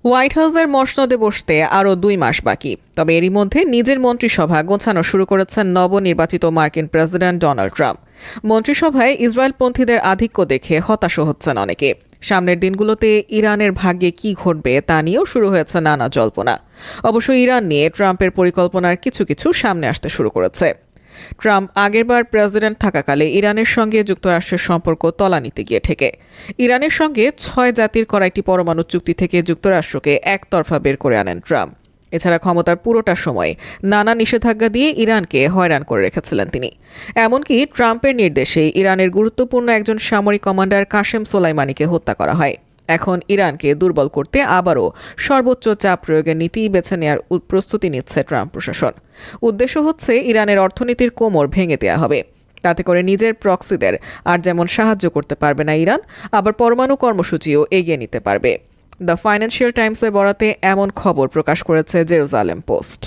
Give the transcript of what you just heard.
White হাউসের মসনদে বসতে আরও 2 মাস বাকি। তবে এরই মধ্যে নিজের মন্ত্রিসভা গোছানো শুরু করেছেন নবনির্বাচিত মার্কিন প্রেসিডেন্ট ডোনাল্ড ট্রাম্প। মন্ত্রিসভায় ইসরায়েলপন্থীদের আধিক্য দেখে হতাশ হচ্ছেন অনেকে। সামনের দিনগুলোতে ইরানের ভাগ্যে কি ঘটবে তা নিয়েও শুরু হয়েছে নানা জল্পনা। অবশ্য ইরান নিয়ে ট্রাম্পের পরিকল্পনার কিছু কিছু সামনে আসতে শুরু করেছে। ট্রাম্প আগেরবার প্রেসিডেন্ট থাকাকালে ইরানের সঙ্গে যুক্তরাষ্ট্রের সম্পর্ক তলানিতে গিয়ে ঠেকে। ইরানের সঙ্গে 6 জাতির করা একটি পরমাণু চুক্তি থেকে যুক্তরাষ্ট্রকে একতরফা বের করে আনেন ট্রাম্প। এছাড়া ক্ষমতার পুরোটা সময় নানা নিষেধাজ্ঞা দিয়ে ইরানকে হয়রান করে রেখেছিলেন তিনি। এমনকি ট্রাম্পের নির্দেশে ইরানের গুরুত্বপূর্ণ একজন সামরিক কমান্ডার কাশেম সোলাইমানিকে হত্যা করা হয়। এখন ইরানকে দুর্বল করতে আবারও সর্বোচ্চ চাপ প্রয়োগের নীতি বেছে নেওয়ার প্রস্তুতি নিচ্ছে ট্রাম্প প্রশাসন। উদ্দেশ্য হচ্ছে ইরানের অর্থনীতির কোমর ভেঙে দেওয়া হবে। তাতে করে নিজের প্রক্সিদের আর যেমন সাহায্য করতে পারবে না ইরান, আবার পরমাণু কর্মসূচিও এগিয়ে নিতে পারবে। দ্য ফাইন্যান্সিয়াল টাইমসের বরাতে এমন খবর প্রকাশ করেছে জেরুজালেম পোস্ট।